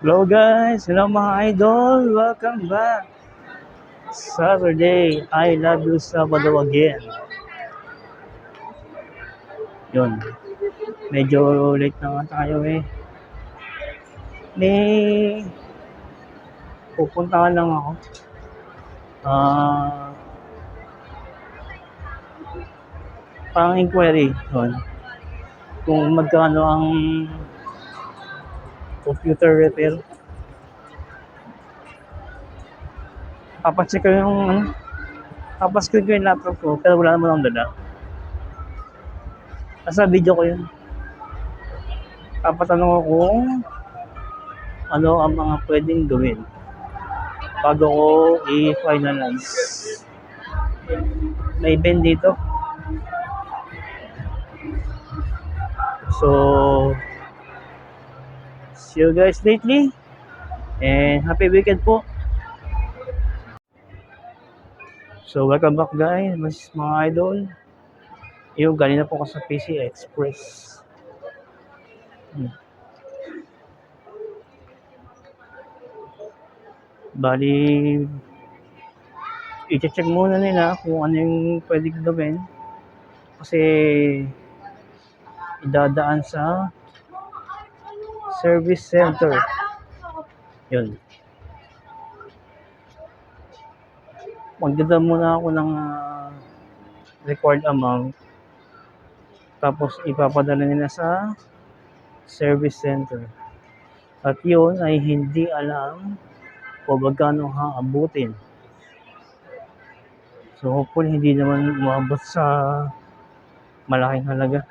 Hello guys, hello mga idol, welcome back. Saturday, I love you Sabado again. Yun, medyo late na nga tayo eh. May pupuntahan lang ako. Pang inquiry, yun. Kung magkano ang computer repair. Papacheck ko yung papacheck ko yung laptop ko, pero wala naman akong dala. Nasa video ko yun. Papatanong ko kung ano ang mga pwedeng gawin bago ko i-finalize. May event dito. So, see you guys lately and happy weekend po. So, welcome back guys, mga idol. Yung galing na po ako sa PC Express. Bali, i-check muna nila kung ano yung pwedeng gawin. Kasi, idadaan sa service center. Yun. Magdada muna ako ng required amount. Tapos, ipapadala nila sa service center. At yun ay hindi alam kung magkano haabutin. So, hopefully, hindi naman umabot sa malaking halaga.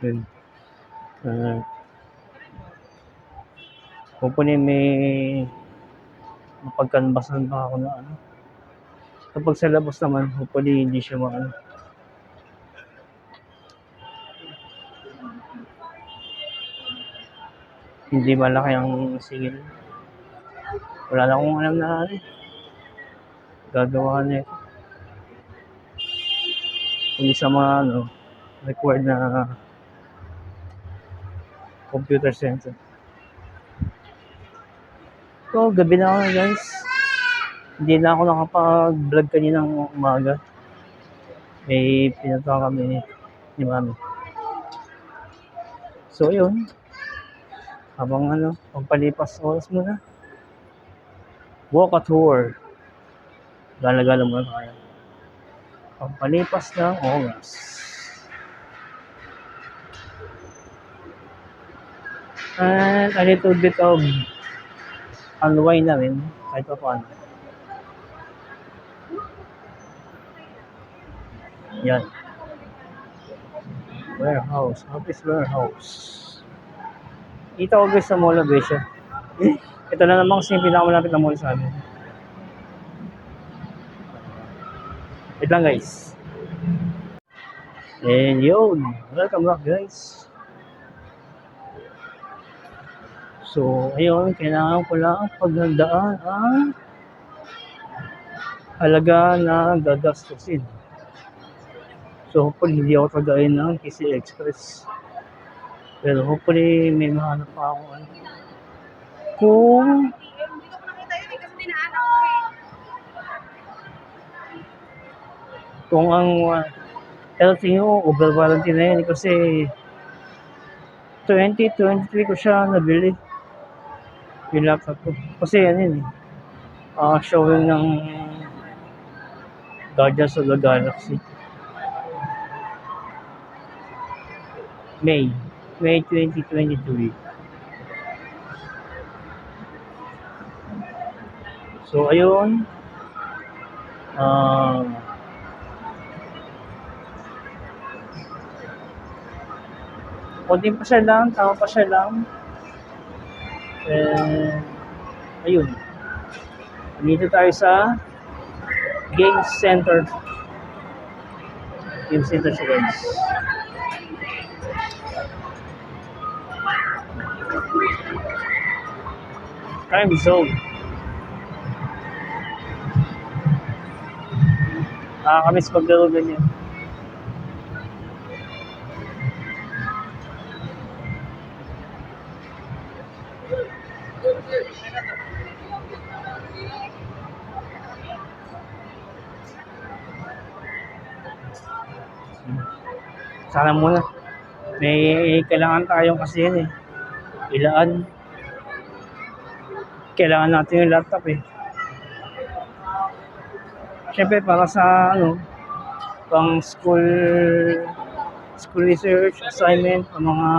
Yun. Hopefully, may mapagkanbasan pa ako na ano. Kapag sa labas naman, hopefully, hindi siya maano. Hindi malaki ang singil. Wala na akong alam na ano. Gagawa na ito. Kung sa mga ano, required na computer center. So, gabi na ako guys. Hindi na ako nakapag-vlog kaninang umaga. May pinunta kami ni Mami. So, yun. Habang pagpalipas oras muna. Walk a tour. Gala-gala muna tayo. Pagpalipas ng oras. And a little bit of unwind na rin. Kahit pa paano. Yan. Warehouse. Office warehouse. Kita ko guys sa Mall of Asia. Ito na naman kasi yung pinakamalapit na mall sa amin. Wait lang guys. And yun. Welcome back guys. So, ayun. Kailangan ko lang paghandaan ang halaga na gagastusin. So, hopefully, hindi ako tagayin ng PC Express. Pero hopefully, may mahanap pa ako. Kung ang LTO, over warranty na yun kasi 2023 ko siya nabili yung laptop ko. Kasi ano yun showing ng Guardians of the Galaxy. May 2023. So, ayun. Konting pa siya lang, tama pa siya lang. Ayun. Dito tayo sa Game Center. Game Center siya guys. Time zone. Nakakamiss maglaro ganyan. Sana muna. May kailangan tayong kasi yan eh. Ilaan. Kailangan natin yung laptop eh. Siyempre para sa pang school research, assignment, ang mga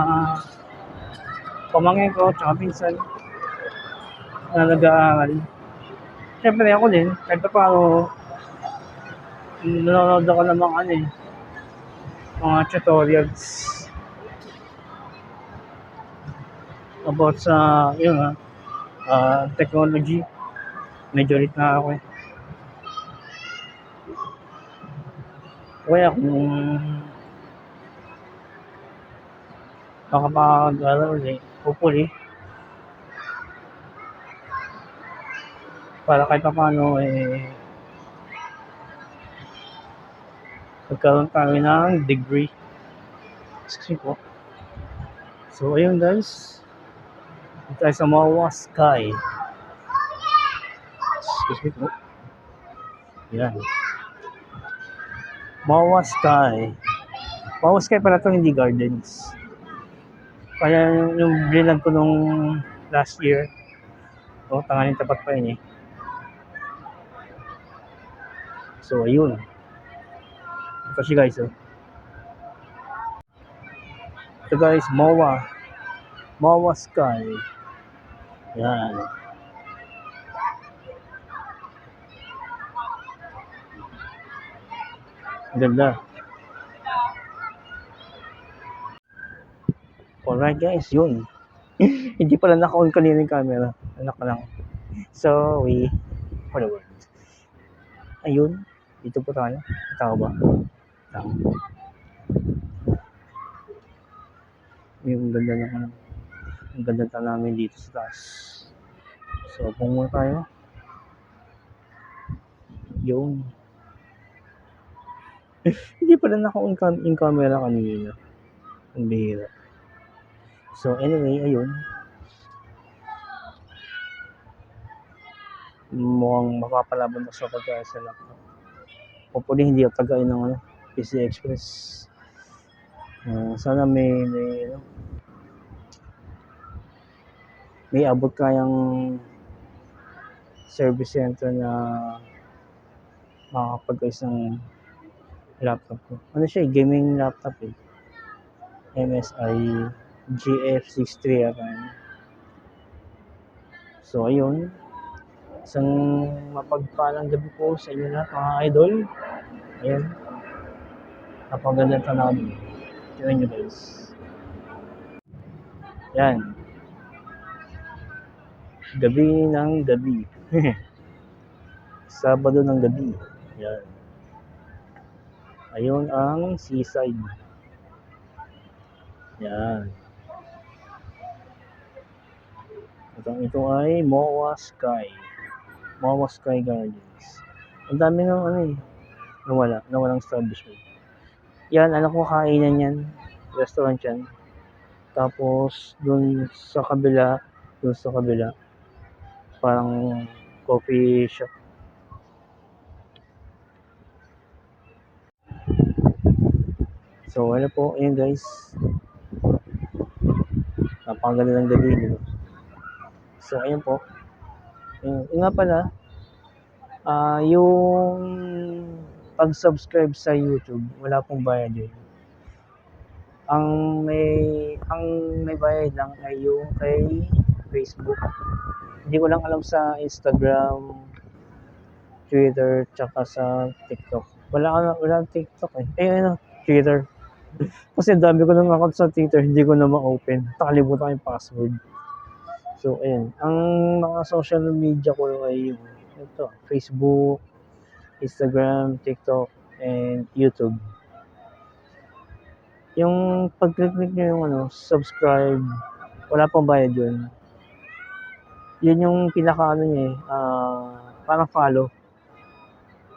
pamangkin ko, tsaka pinsan na nag-aaral. Siyempre ako din, kahit pa paano, nanonood ako ng mga tutorials about sa, technology. Medyo late na ako eh. Kaya kung makapag-aral ulit, hopefully, para kahit pa paano magkaroon tayo ng degree. Excuse po. So, ayun guys. Ito tayo sa Mawa Sky. Excuse me po. Yan. Mawa Sky. Mawa Sky pala ito, hindi Gardens. Kaya yung blinag ko nung last year, tangaling tapat pa yun eh. So, ayun. Ito siya guys, Ito guys, Mawa Sky. Yan. Ganda. Alright guys, yun. Hindi pala naka-on kanina yung camera. Anak ka lang. Sorry for the word. Ayun. Dito po tayo. Tao ba? Tao. Yung ganda ng ang ganda ta namin dito sa taas. So, pumunta tayo. Yung hindi pala naka-on yung camera kanina. Ang bihira. So, anyway, ayun. Mukhang mapapalaban na sa pagkaya sa laptop. Hopefully, hindi ako tagayin ng PC Express. Sana may abot kayang service center na makakapag-ayos ng laptop ko. Ano siya gaming laptop eh. MSI GF63 So, ayun. Isang mapagpalang gabi po sa inyo lahat, mga idol. Ayun. Napagandang tanawin. Tingnan nyo guys. Yan. Gabi ng gabi. Sabado ng gabi. Yan. Ayun ang seaside. Yan. Ito ay Mawa Sky. Mawa Sky Gardens. Ang dami ng nawalang establishment. Yan, anak ko kainan yan. Restaurant yan. Tapos, dun sa kabila, parang coffee shop. So, ano po, ayun guys. Napakaganda ng gabi, di ba? So, ayun po. Yun nga pala, yung pag-subscribe sa YouTube, wala pong bayad yun. Ang may bayad lang ay yung kay Facebook. Hindi ko lang alam sa Instagram, Twitter, tsaka sa TikTok. Wala TikTok eh. Twitter. Kasi dami ko ng account sa Twitter, hindi ko na ma-open. Nakalimutan ko yung password. So, ayun. Ang mga social media ko ay Facebook, Instagram, TikTok, and YouTube. Yung pag-click nyo yung subscribe, wala pang bayad yun. Yun yung pinaka niya parang follow.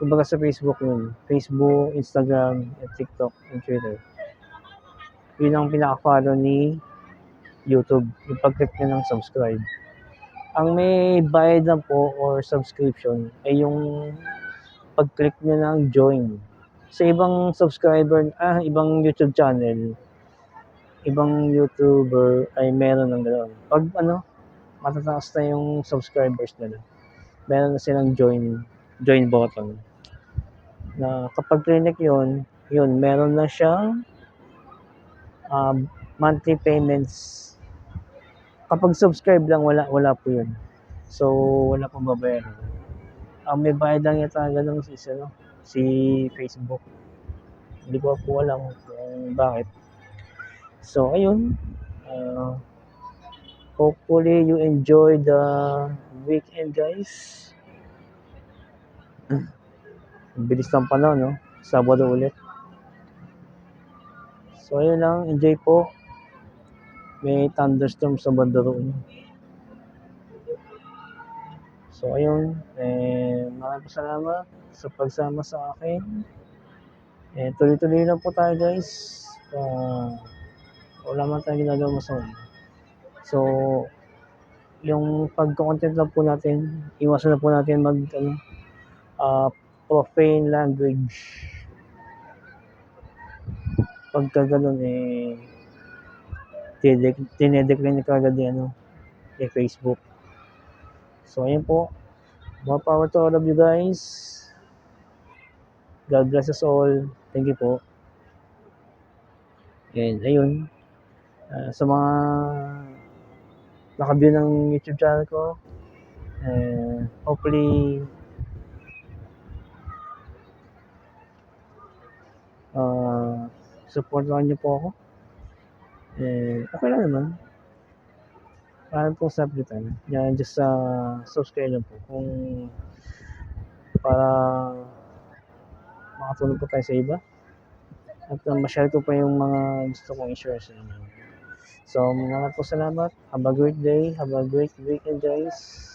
Kumbaga sa Facebook yun. Facebook, Instagram, and TikTok, and Twitter. Yun ang pinaka-follow ni YouTube. Yung pag-click nyo ng subscribe. Ang may bayad na po or subscription ay yung pag-click nyo ng join. sa ibang ibang YouTube channel, ibang YouTuber ay meron ng gano'n. 'Pag matataas na yung subscribers nila, meron na silang join button na kapag clinic yun meron na siyang monthly payments. Kapag subscribe lang wala po yun. So, wala pong babayaran. Ang may bayad lang yata gano'n si Facebook. Hindi ko po alam kung bakit. So, ayun. Hopefully you enjoy the weekend, guys. Bilis ng panahon, no? Sabado ulit. So, ayun lang. Enjoy po. May thunderstorm sa banda roon. So, ayun. Maraming salamat sa pagsama sa akin. Tuloy-tuloy lang po tayo, guys. Wala man tayong ginagawa masama. So, yung pagko-content lang po natin, iwasan na po natin profane language. Pagka ganun tinedecline na kagad Facebook. So, ayun po. More power to all of you guys. God bless us all. Thank you po. And ayun. Sa mga naka-view ng YouTube channel ko, hopefully supportan niyo po ako. Okay lang naman. Parang po sa time. Yan, just subscribe lang po kung para makatulong po tayo sa iba. At ma-share ko pa yung mga gusto kong i-share sa inyo. So, maraming po salamat. Have a great day. Have a great weekend, guys.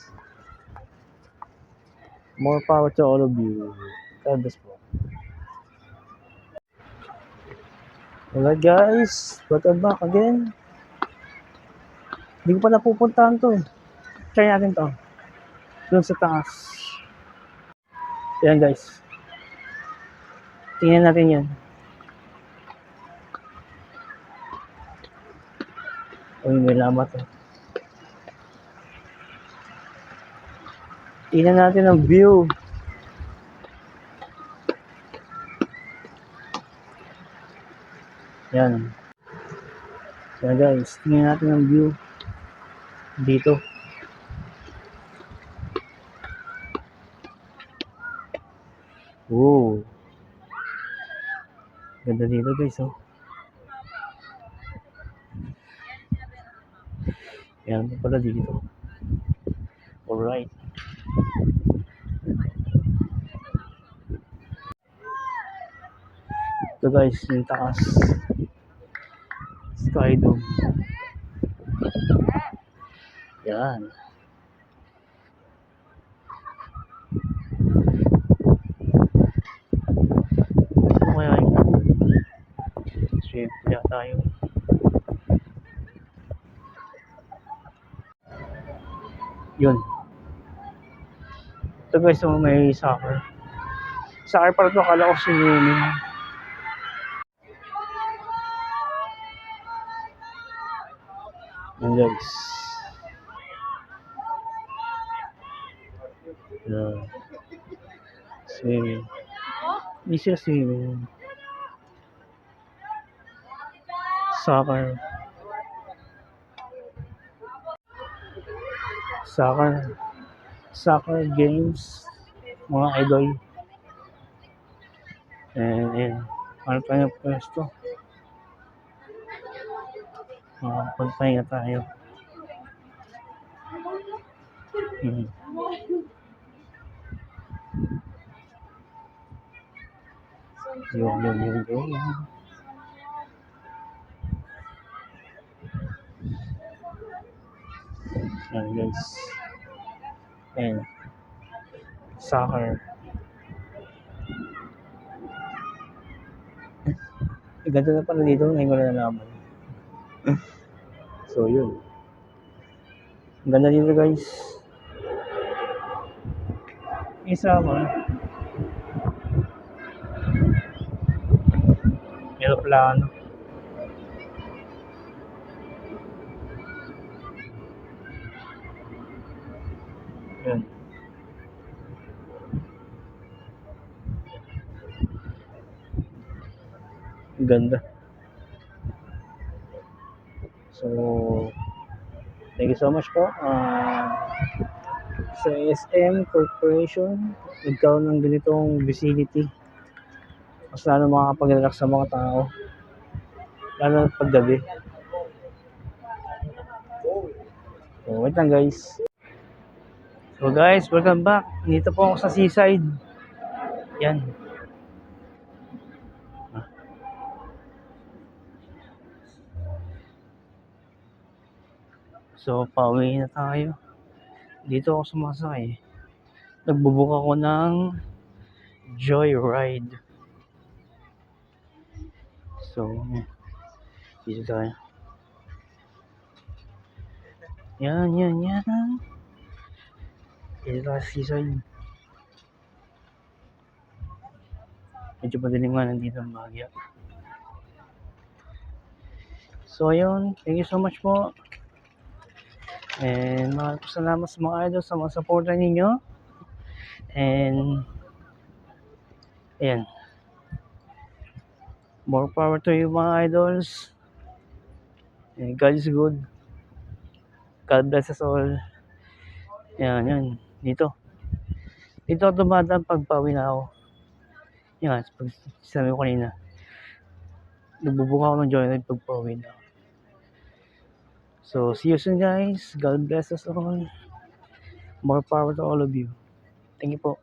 More power to all of you. God bless po. Alright, guys. Welcome back again. Hindi ko pa napupuntahan to. Try natin to. Doon sa taas. Yan, guys. Tingnan natin yan. Uy, may lamat eh. Tingnan natin ang view. Yan. Yan, guys. Tingnan natin ang view. Dito. Wow. Ganda dito, guys, oh. Yan pala dito. Alright. Ito, guys, yung taas. Sky Dome. Yan. Ano kaya yun? Swift kaya tayo. Yun. Ito, guys, may soccer. Soccer para ito, akala ko swimming. Yan, guys. Yan. Swimming. Hindi siya swimming. Soccer. Soccer games. Mga idol. And ano tayo pwesto? Pagpahinga tayo. Yun. Yan, guys. And soccer. Ganda na pala dito. Ngayon ko na nalaman. So, yun. Ang ganda dito, guys. Isa mo. Aeroplano. Yun. Ang ganda. So, thank you so much po. Sa SM Corporation, nagkaroon ng ganitong vicinity. Mas lalo makakapag-relax sa mga tao. Lalo na paggabi. So, wait lang guys. So guys, welcome back. Dito po ako sa seaside. Yan. So, pauwi na tayo. Dito ako sumasakay. Nagbubook ako ng Joyride. So, dito tayo. Yan. Dito tayo sa seaside. Medyo madilim nga nandito ang Baguio. So, ayun. Thank you so much po. And maraming salamat sa mga idol sa mga supporter ninyo. And ayan. More power to you mga idols. And God is good. God bless us all. Yan. Dito ako dumadaan pag pauwi na ako. Yan, pag sabi ko kanina. Nagbubuka ako ng Joyride pag pauwi na ako. So, see you soon guys. God bless us all. More power to all of you. Thank you po.